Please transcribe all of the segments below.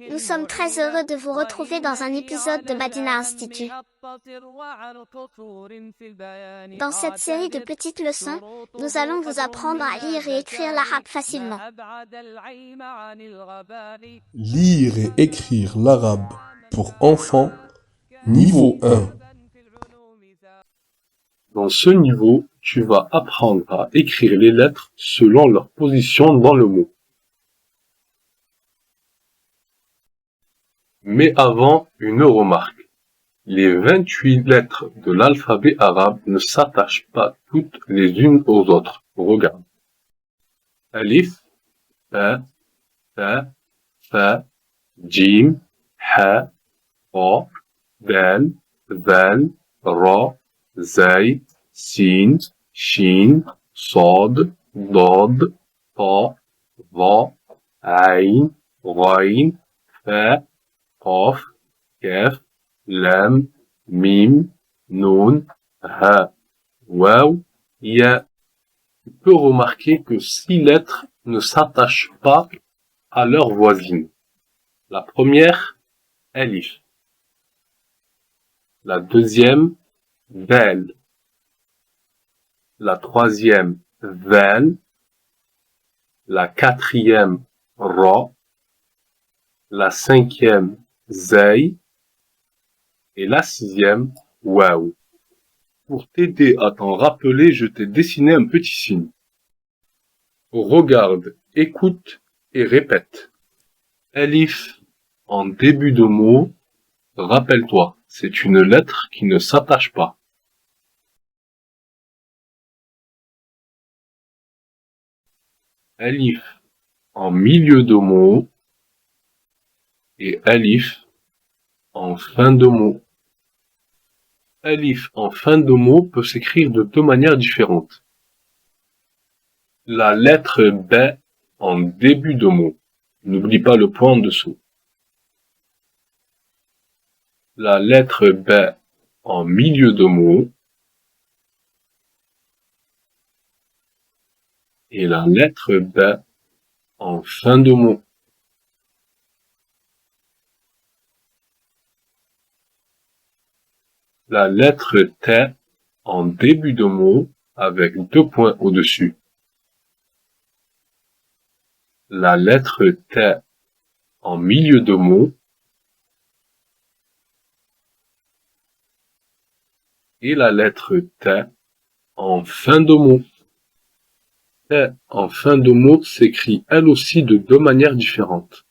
Nous sommes très heureux de vous retrouver dans un épisode de Madina Institute. Dans cette série de petites leçons, nous allons vous apprendre à lire et écrire l'arabe facilement. Lire et écrire l'arabe pour enfants, niveau 1. Dans ce niveau, tu vas apprendre à écrire les lettres selon leur position dans le mot. Mais avant, une remarque. Les 28 lettres de l'alphabet arabe ne s'attachent pas toutes les unes aux autres. Regarde. Alif, ba, ta, fa, jim, ha, ra, dal, val, ra, zay, sin, shin, صاد, ضاد, طاء, ظاء, عين, غين, فاء, قاف, كاف, لام, mim, noun, ha, waw, ya. Tu peux remarquer que 6 lettres ne s'attachent pas à leur voisine. La première, alif. La deuxième, dal. La troisième, val. La quatrième, ra. La cinquième, zay. Et la sixième, waw. Pour t'aider à t'en rappeler, je t'ai dessiné un petit signe. Regarde, écoute et répète. Alif, en début de mot, rappelle-toi, c'est une lettre qui ne s'attache pas. Alif, en milieu de mot, et alif, en fin de mot. Alif en fin de mot peut s'écrire de deux manières différentes. La lettre B en début de mot. N'oublie pas le point en dessous. La lettre B en milieu de mot. Et la lettre B en fin de mot. La lettre T en début de mot avec deux points au-dessus. La lettre T en milieu de mot et la lettre T en fin de mot. T en fin de mot s'écrit elle aussi de deux manières différentes.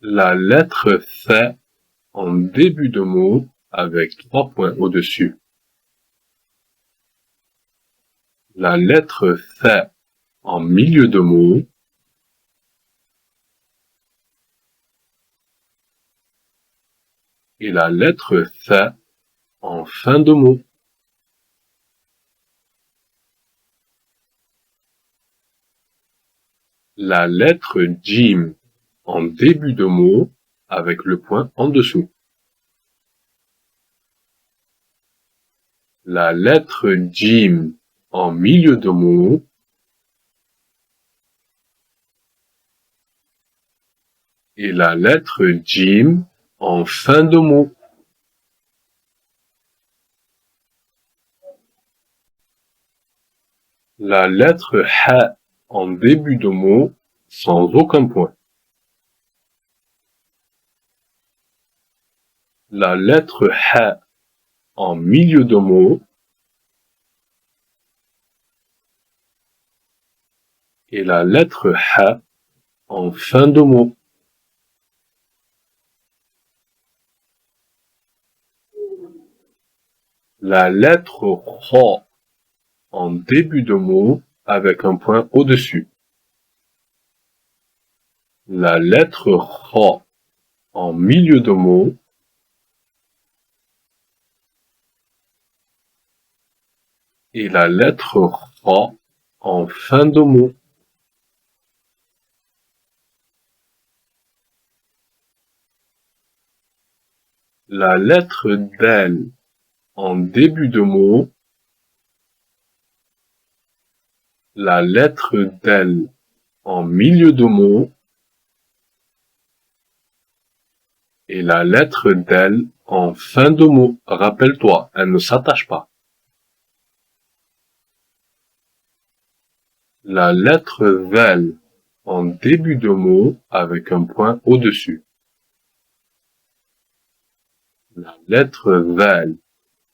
La lettre F en début de mot avec trois points au-dessus. La lettre F en milieu de mot et la lettre F en fin de mot. La lettre Jim en début de mot avec le point en dessous. La lettre Jim en milieu de mot et la lettre Jim en fin de mot. La lettre Ha en début de mot sans aucun point. La lettre Ha en milieu de mot et la lettre Ha en fin de mot. La lettre Kha en début de mot avec un point au-dessus. La lettre Kha en milieu de mot et la lettre Kha en fin de mot. La lettre Dal en début de mot, la lettre del en milieu de mot et la lettre del en fin de mot. Rappelle-toi, elle ne s'attache pas. La lettre vel en début de mot avec un point au-dessus. La lettre vel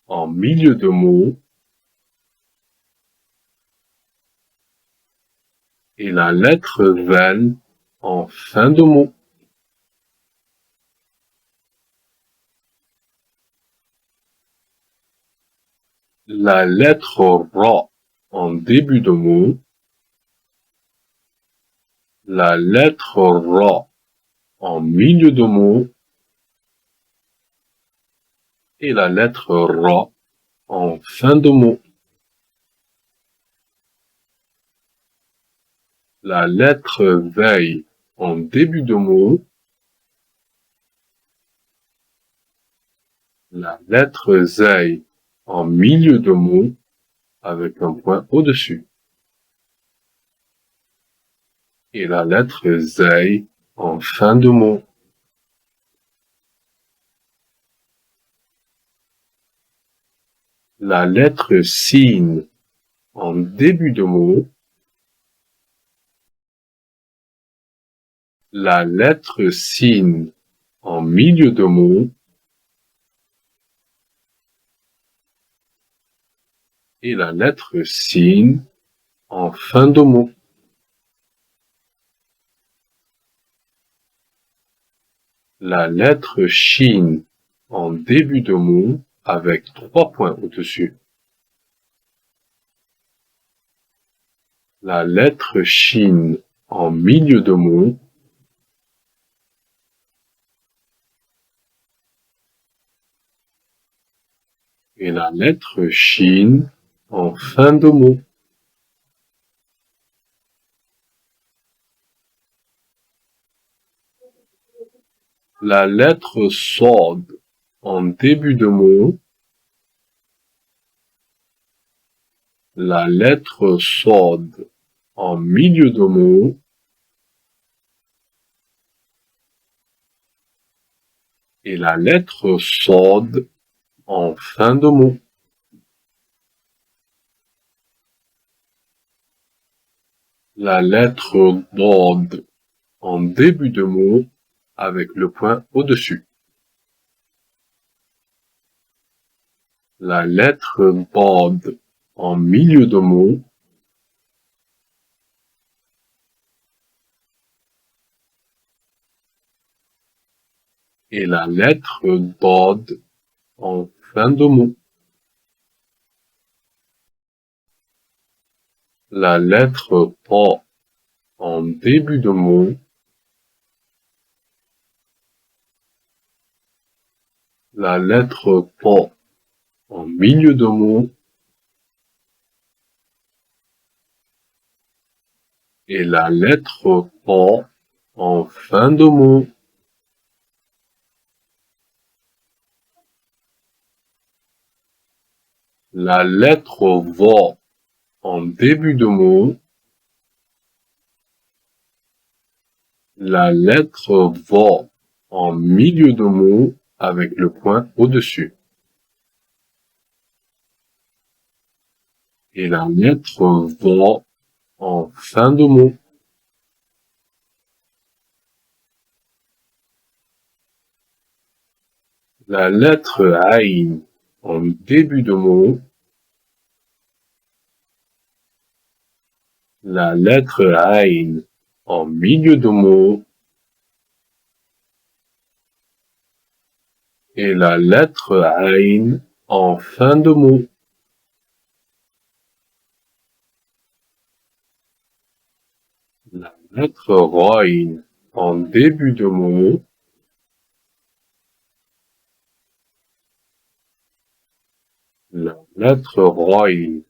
en milieu de mot et la lettre vel en fin de mot. La lettre ra en début de mot. La lettre ra en milieu de mot et la lettre ra en fin de mot. La lettre veille en début de mot. La lettre zei en milieu de mot avec un point au-dessus. Et la lettre zei en fin de mot. La lettre sin en début de mot. La lettre sin en milieu de mot. Et la lettre sin en fin de mot. La lettre shin en début de mot avec 3 points au-dessus. La lettre shin en milieu de mot. Et la lettre shin en fin de mot. La lettre sod en début de mot. La lettre sod en milieu de mot. Et la lettre sod en fin de mot. La lettre dod en début de mot avec le point au-dessus. La lettre dod en milieu de mot. Et la lettre dod en fin de mot. La lettre pa en début de mot. La lettre pa en milieu de mot. Et la lettre pa en fin de mot. La lettre va en début de mot. La lettre va en milieu de mot avec le point au-dessus. Et la lettre va en fin de mot. La lettre aïn en début de mot. La lettre aïn en milieu de mot. Et la lettre aïn en fin de mot. La lettre roïn en début de mot. La lettre roïn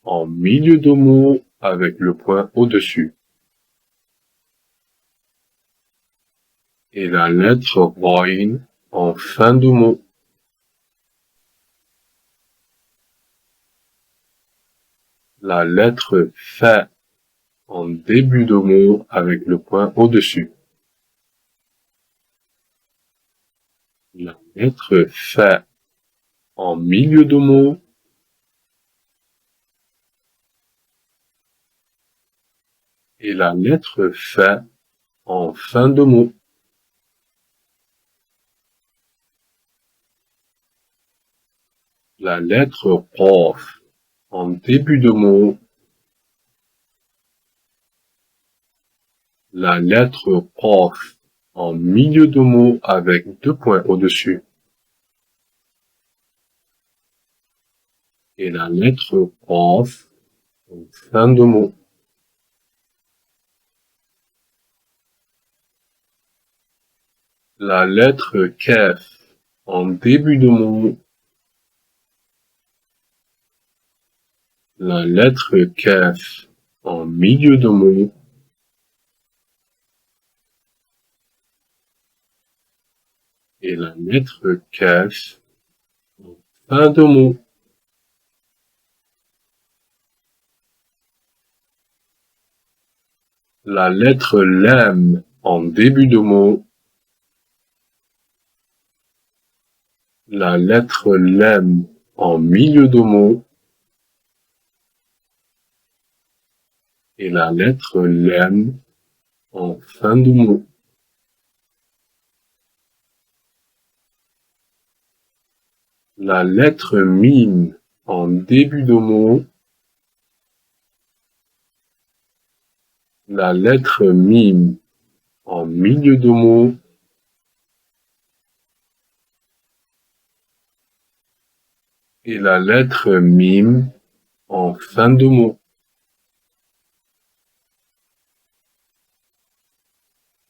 en milieu de mot avec le point au-dessus. Et la lettre roïn en fin de mot. La lettre F en début de mot avec le point au-dessus. La lettre F en milieu de mot. Et la lettre F en fin de mot. La lettre Qaf en début de mot. La lettre Qaf en milieu de mot avec deux points au-dessus. Et la lettre Qaf en fin de mot. La lettre Kaf en début de mot. La lettre Kaf en milieu de mot. Et la lettre Kaf en fin de mot. La lettre Lam en début de mot. La lettre Lam en milieu de mot. Et la lettre Lam en fin de mot. La lettre Mim en début de mot. La lettre Mim en milieu de mot. Et la lettre Mim en fin de mot.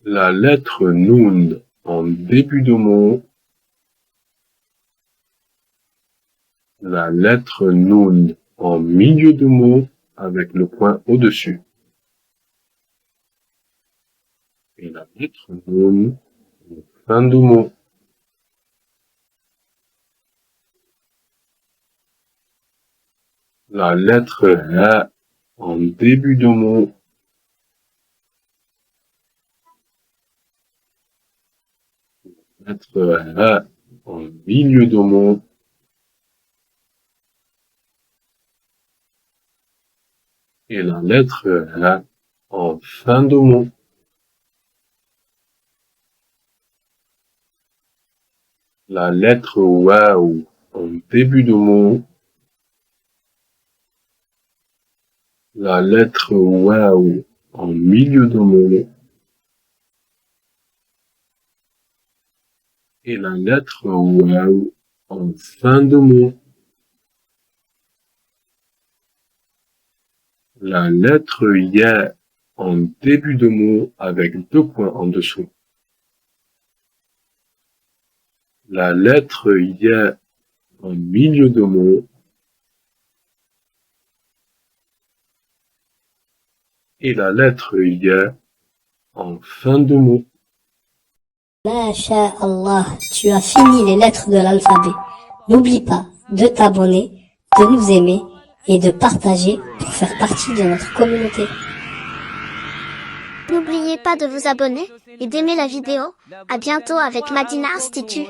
La lettre Noun en début de mot. La lettre Noun en milieu de mot avec le point au-dessus. Et la lettre Noun en fin de mot. La lettre Ha en début de mot. La lettre Ha en milieu de mot. Et la lettre Ha en fin de mot. La lettre Waw en début de mot. La lettre Waw en milieu de mot. Et la lettre Waw en fin de mot. La lettre Ya en début de mot avec deux points en dessous. La lettre Ya en milieu de mot. Et la lettre Ya en fin de mot. Masha'Allah, tu as fini les lettres de l'alphabet. N'oublie pas de t'abonner, de nous aimer et de partager pour faire partie de notre communauté. N'oubliez pas de vous abonner et d'aimer la vidéo. À bientôt avec Madina Institute.